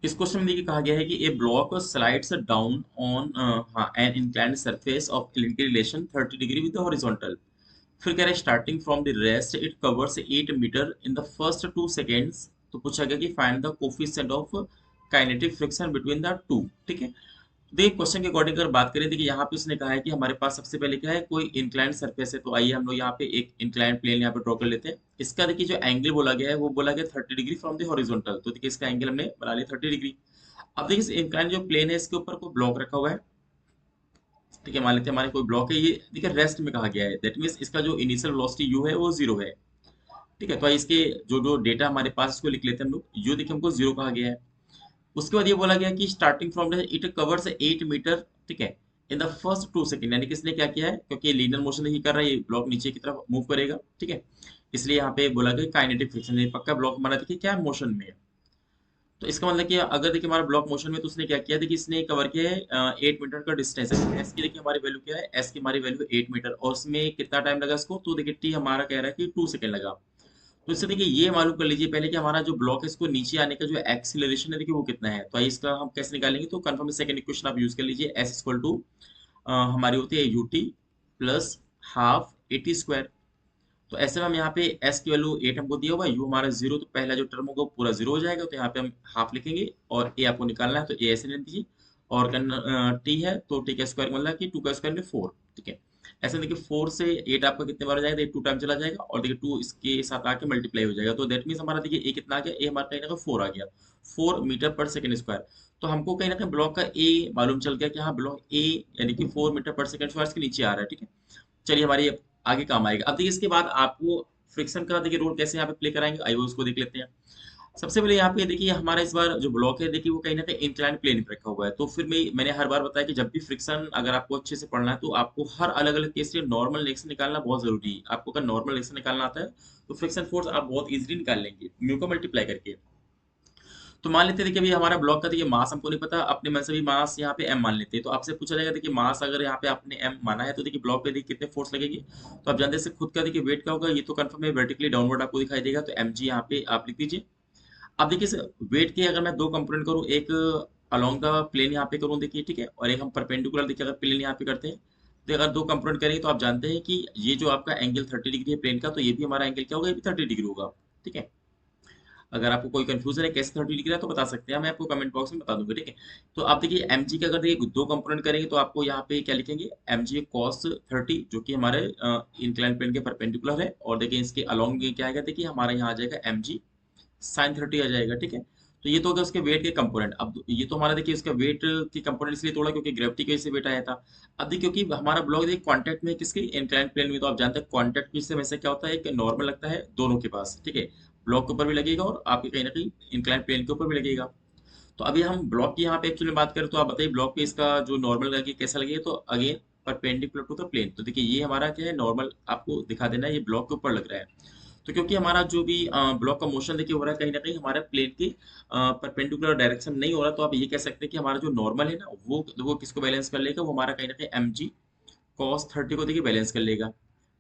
इस क्वेश्चन में देखिए कहा गया है कि a block slides down on an inclined surface of inclination 30 degree with the horizontal. फिर कह रहा है starting from the rest it covers 8 metre in the first 2 seconds. तो पूछा गया कि find the coefficient of kinetic friction between the two. ठीक है, देखिए क्वेश्चन के अकॉर्डिंग अगर बात करें, देखिए यहाँ पे उसने कहा है कि हमारे पास सबसे पहले क्या है, कोई इंक्लाइंड सरफेस है। तो आइए हम लोग यहाँ पे एक इंक्लाइंड प्लेन यहाँ पे ड्रॉ कर लेते हैं। इसका देखिए जो एंगल बोला गया है वो बोला गया 30 डिग्री फ्रॉम द हॉरिजॉन्टल। तो देखिए इसका एंगल हमने बना लिया 30 डिग्री। अब देखिए इस इंक्लाइंड जो प्लेन है इसके ऊपर कोई ब्लॉक रखा हुआ है। ठीक है, मान लेते हैं हमारे कोई ब्लॉक है, ये देखिए रेस्ट में कहा गया है, दैट मीन्स इसका जो इनिशियल वेलोसिटी यू है वो जीरो है। ठीक है, तो इसके जो जो डेटा हमारे पास इसको लिख लेते हैं हम लोग। यू देखिए हमको जीरो कहा गया है। उसके बाद ये बोला गया कि starting from it covers 8 metre. ठीक है, इन द फर्स्ट 2 सेकेंड, यानी कि इसने क्या किया है, क्योंकि लीनियर मोशन ही कर रहा है, ये ब्लॉक नीचे की तरफ मूव करेगा। ठीक है, इसलिए यहाँ पे बोला गया काइनेटिक फ्रिक्शन, ये पक्का ब्लॉक हमारा देखिए क्या मोशन में है। तो इसका मतलब कि अगर देखिए हमारा ब्लॉक मोशन में, तो उसने क्या किया, देखिए इसने कवर किया है 8 मीटर का डिस्टेंस है। एस की देखिए हमारी वैल्यू क्या है, एस की हमारी वैल्यू 8 मीटर, और उसमें कितना टाइम लगा इसको, तो देखिए टी हमारा कह रहा है कि 2 सेकेंड लगा। तो इससे देखिए ये मालूम कर लीजिए पहले कि हमारा जो ब्लॉक है इसको नीचे आने का जो एक्सीलरेशन है देखिए वो कितना है। तो आइए इसका हम कैसे निकालेंगे, तो कंफर्म सेकंड इक्वेशन आप यूज कर लीजिए। एस इक्वल टू हमारी होती है UT plus half eighty square. तो ऐसे में हम यहाँ पे एस की वैल्यू 8 हमको दिया हुआ है, यू हमारा जीरो, तो पहला जो टर्म होगा वो पूरा जीरो हो जाएगा। तो यहाँ पे हम हाफ लिखेंगे, और ए आपको निकालना है तो ए ऐसे ले दीजिए। और टी है तो टी का स्क्वायर मतलब कि 2 का स्क्वायर में 4। ठीक है, ऐसे देखिए 4 से 8 आपका कितने बार हो जाएगा, 2 टाइम चला जाएगा, और देखिए 2 इसके साथ आके मल्टीप्लाई हो जाएगा। तो दैट मीन्स हमारा देखिए ए कितना आ गया, ए हमारा कहीं ना कहीं 4 आ गया, 4 मीटर पर सेकंड स्क्वायर। तो हमको कहीं ना कहीं ब्लॉक का ए मालूम चल गया कि हाँ ब्लॉक ए यानी कि 4 मीटर पर सेकंड स्क्वायर के नीचे आ रहा है। ठीक है, चलिए हमारी आगे काम आएगा। अब देखिए इसके बाद आपको फ्रिक्शन का देखिए रोल कैसे यहाँ पे प्ले कराएंगे, आइए उसको देख लेते हैं। सबसे पहले यहाँ पे देखिए हमारा इस बार जो ब्लॉक है देखिए वो कहीं ना कहीं इंक्लाइन प्लेन पे रखा हुआ है। तो फिर मैंने हर बार बताया कि जब भी फ्रिक्शन अगर आपको अच्छे से पढ़ना है तो आपको हर अलग अलग केस से नॉर्मल रिएक्शन निकालना बहुत जरूरी है। आपको अगर नॉर्मल रिएक्शन निकालना आता है तो फ्रिक्शन फोर्स आप बहुत इजीली निकाल लेंगे म्यू को मल्टीप्लाई करके। तो मान लेते हैं देखिए अभी हमारा ब्लॉक का देखिए मास हमको नहीं पता, अपने मन से भी मास यहाँ पे m मान लेते हैं। तो आपसे पूछा जाएगा देखिए मास अगर यहाँ पे आपने m माना है तो देखिए ब्लॉक पे देखिए कितने फोर्स लगेगी। तो आप जानते हैं खुद का देखिए वेट क्या होगा, ये तो कंफर्म है, वर्टिकली डाउनवर्ड आपको दिखाई देगा। तो mg यहाँ पे आप लिख दीजिए। अब देखिए वेट के अगर मैं दो कंपोनेंट करूँ, एक अलोंग द प्लेन यहाँ पे करूँ देखिए, ठीक है, और एक हम परपेंडिकुलर देखिए अगर प्लेन यहाँ पे करते हैं, तो अगर दो कंपोनेंट करेंगे तो आप जानते हैं कि ये जो आपका एंगल 30 डिग्री है प्लेन का, तो ये भी हमारा एंगल क्या होगा, ये भी 30 डिग्री होगा। ठीक है, अगर आपको कोई कंफ्यूजन है कैसे 30 डिग्री है तो बता सकते हैं, मैं आपको कमेंट बॉक्स में बता दूंगा। ठीक है, तो आप देखिए एम जी का अगर देखिए दो कंपोनेंट करेंगे तो आपको यहाँ पे क्या लिखेंगे, एम जी कॉस 30 जो कि हमारे इंक्लाइन प्लेन के परपेंडिकुलर है, और देखिए इसके अलॉन्ग ये क्या आएगा, देखिए हमारा यहाँ आ जाएगा एम जी साइन 30 आ जाएगा। ठीक है, तो ये तो हो गया उसके वेट के कंपोनेंट। अब ये तो हमारा देखिए उसका वेट की कंपोनेंट इसलिए तोड़ा क्योंकि ग्रेविटी की वजह से वेट आया था। अब देखिए क्योंकि हमारा ब्लॉक देखिए कांटेक्ट में है किसके, इंक्लाइन प्लेन में, तो आप जानते हैं कांटेक्ट की वैसे क्या होता है कि नॉर्मल लगता है दोनों के पास। ठीक है, ब्लॉक के ऊपर भी लगेगा और आपके कहीं ना कहीं इंक्लाइन प्लेन के ऊपर भी लगेगा। तो अभी हम ब्लॉक की यहाँ पे एक्चुअली बात करें तो आप बताइए ब्लॉक पे इसका जो नॉर्मल लगे कैसा लगेगा, तो again perpendicular to the plane. तो देखिए ये हमारा क्या है, नॉर्मल आपको दिखा देना है, ये ब्लॉक के ऊपर लग रहा है। तो क्योंकि हमारा जो भी ब्लॉक का मोशन देखिए हो रहा है कहीं ना कहीं हमारे प्लेन की परपेंडिकुलर डायरेक्शन नहीं हो रहा, तो आप ये कह सकते हैं कि हमारा जो नॉर्मल है ना वो किसको बैलेंस कर लेगा, वो हमारा कहीं ना कहीं एम जी कॉस 30 को देखिए बैलेंस कर लेगा।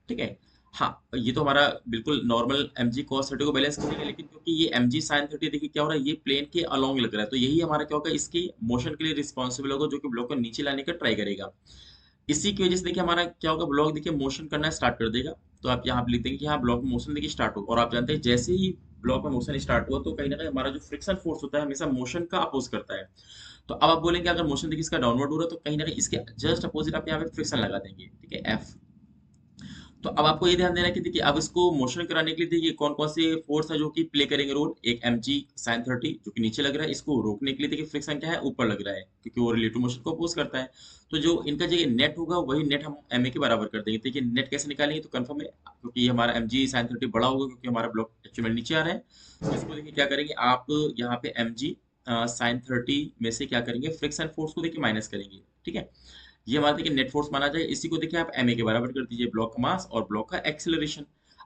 ठीक है, हाँ ये तो हमारा बिल्कुल नॉर्मल एम जी कॉस 30 को बैलेंस करेगा, लेकिन क्योंकि ये एम जी साइन 30 देखिए क्या हो रहा है, ये प्लेन के अलोंग लग रहा है, तो यही हमारा क्या होगा, इसके मोशन के लिए रिस्पॉन्सिबल होगा, जो कि ब्लॉक को नीचे लाने का ट्राई करेगा। इसी की वजह से देखिए हमारा क्या होगा, ब्लॉक देखिए मोशन करना स्टार्ट कर देगा। तो आप यहाँ पे लिख देंगे कि हाँ ब्लॉक में मोशन देखिए स्टार्ट हो, और आप जानते हैं जैसे ही ब्लॉक में मोशन स्टार्ट हुआ तो कहीं ना कहीं हमारा जो फ्रिक्शन फोर्स होता है हमेशा मोशन का अपोज करता है। तो अब आप बोलेंगे अगर मोशन देखिए इसका डाउनवर्ड हो रहा है तो कहीं ना कहीं इसके जस्ट अपोजिट आप यहाँ पे फ्रिक्शन लगा देंगे। ठीक है, एफ। तो अब आपको ये ध्यान देना है कि देखिए अब इसको मोशन कराने के लिए देखिए कौन कौन से फोर्स है जो कि प्ले करेंगे रोल। एक एम जी साइन 30 जो कि नीचे लग रहा है, इसको रोकने के लिए देखिए फ्रिक्शन क्या है, ऊपर लग रहा है, क्योंकि वो रिलेटिव मोशन को अपोज करता है। तो जो इनका जो नेट होगा वही नेट हम एम ए के बराबर कर देंगे। देखिए नेट कैसे निकालेंगे, तो कंफर्म है क्योंकि ये हमारा एम जी साइन 30 बड़ा होगा क्योंकि हमारा ब्लॉक एक्चुअली नीचे आ रहा है। तो इसको देखिए क्या करेंगे आप, यहाँ पे एम जी साइन 30 में से क्या करेंगे, फ्रिक्शन फोर्स को देखिए माइनस करेंगे। ठीक है, ये हमारा देखिए नेट फोर्स माना जाए, इसी को देखिए आप एम ए के बराबर कर दीजिए, ब्लॉक का मास और ब्लॉक का एक्सेलरेशन।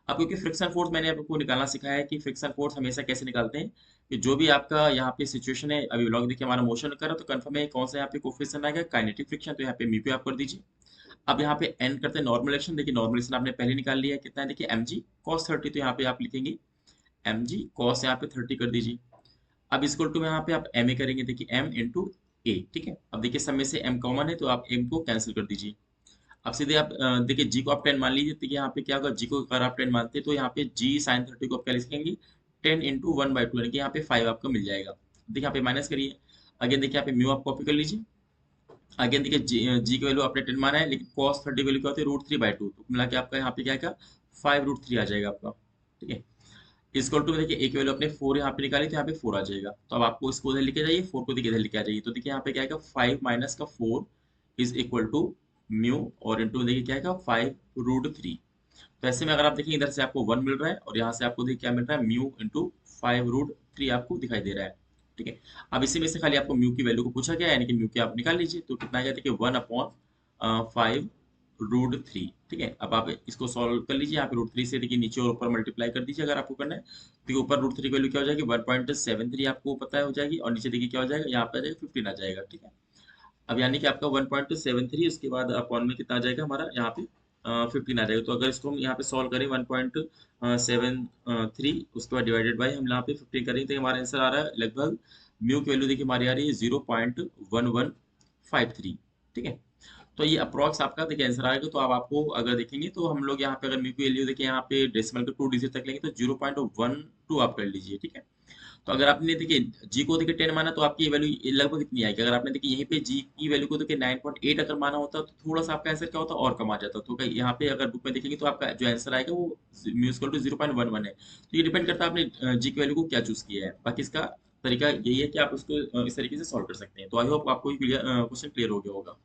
अब क्योंकि फ्रिक्शन फोर्स मैंने आपको निकालना सिखाया है कि फ्रिक्शन फोर्स हमेशा कैसे निकालते हैं, कि जो भी आपका यहाँ पे सिचुएशन है, अभी ब्लॉक देखिए हमारा मोशन कर रहा है तो कंफर्म है कौन सा यहाँ पे कोफिशिएंट आएगा, काइनेटिक फ्रिक्शन, तो यहाँ पे म्यू पे आप कर दीजिए। अब यहाँ पे एन करते हैं नॉर्मल एक्शन, देखिए नॉर्मल एक्शन आपने पहले निकाल लिया है, कितना है देखिए एम जी कॉस 30, तो यहाँ पे आप लिखेंगे एम जी कॉस यहाँ पे 30 कर दीजिए। अब इस टू में यहाँ पे आप एम ए करेंगे, देखिए एम इंटू ए, ठीक है। अब देखिए सब में से एम कॉमन है तो आप एम को कैंसिल कर दीजिए। अब सीधे आप देखिए जी को आप 10 मान लीजिए, तो यहाँ पे क्या होगा, जी को अगर आप 10 मानते हैं तो यहाँ पे जी साइन 30 को आप क्या लिखेंगे, 10 × 1/2, यानी कि यहाँ पे 5 आपका मिल जाएगा। देखिए यहाँ पे माइनस करिए, अगेन देखिए यहाँ पे म्यू आप कॉपी कर लीजिए। अगेन देखिए जी की वैल्यू आपने 10 माना है, लेकिन cos 30 वैल्यू क्या होती है, √3/2, तो मिला के आपका यहाँ पे क्या आएगा, 5√3 आ जाएगा आपका, ठीक है। इसको टू में देखिए एक वैल्यू अपने 4 यहाँ पे निकाली तो यहाँ पे 4 आ जाएगा, तो अब आपको इसको उधर लेके जाइए, 4 को देखिए इधर लेके आ जाइए, तो देखिए यहाँ पे क्या आएगा, 5 माइनस का 4 इज इक्वल टू म्यू, और इंटू देखिए क्या आएगा, 5√3। तो ऐसे में अगर आप देखें, इधर से आपको 1 मिल रहा है और यहाँ से आपको देखिए क्या मिल रहा है, म्यू इंटू 5√3 आपको दिखाई दे रहा है, ठीक है। अब इसी में से खाली आपको म्यू की वैल्यू को पूछा गया है, यानी कि म्यू की आप निकाल लीजिए, तो कितना आ गया, देखिए 1/5√3, ठीक है। अब आप इसको सॉल्व कर लीजिए, यहाँ पे √3 से देखिए नीचे और ऊपर मल्टीप्लाई कर दीजिए अगर आपको करना है, देखिए ऊपर √3 की वैल्यू क्या हो जाएगी, 1.73 आपको पता है हो जाएगी, और नीचे देखिए क्या हो जाएगा, यहाँ पे आ जाएगा 15 आ जाएगा, ठीक है। अब यानी कि आपका 1.73, उसके बाद अपॉन में कितना आ जाएगा हमारा यहाँ पे 15 आ जाएगा। तो अगर इसको हम यहाँ पे सॉल्व करें 1.73, उसके बाद डिवाइडेड बाई हम यहाँ पे 15 करेंगे, तो हमारा आंसर आ रहा है लगभग, म्यू की वैल्यू देखिए हमारी आ रही है 0.1153, ठीक है। तो ये अप्रॉक्स आपका देखिए आंसर आएगा। तो अब आपको अगर देखेंगे तो हम लोग यहाँ पे अगर म्यू की वैल्यू देखिए यहाँ पे डेसिमल के 2 डिजिट तक लेंगे तो 0.12 आप कर लीजिए, ठीक है। तो अगर आपने देखिए जी को देखिए 10 माना तो आपकी वैल्यू लगभग इतनी आएगी। अगर आपने देखिए यहीं पे जी की वैल्यू को देखिए 9.8 अगर माना होता तो थोड़ा सा आपका आंसर क्या होता और कम आ जाता। तो यहाँ पे अगर बुक में देखेंगे तो आपका जो आंसर आएगा वो म्यूजिकल टू 0.11 है। तो ये डिपेंड करता है आपने जी की वैल्यू को क्या चूज किया है। बाकी इसका तरीका यही है कि आप उसको इस तरीके से सॉल्व कर सकते हैं। तो आई होप आपको क्वेश्चन क्लियर हो गया होगा।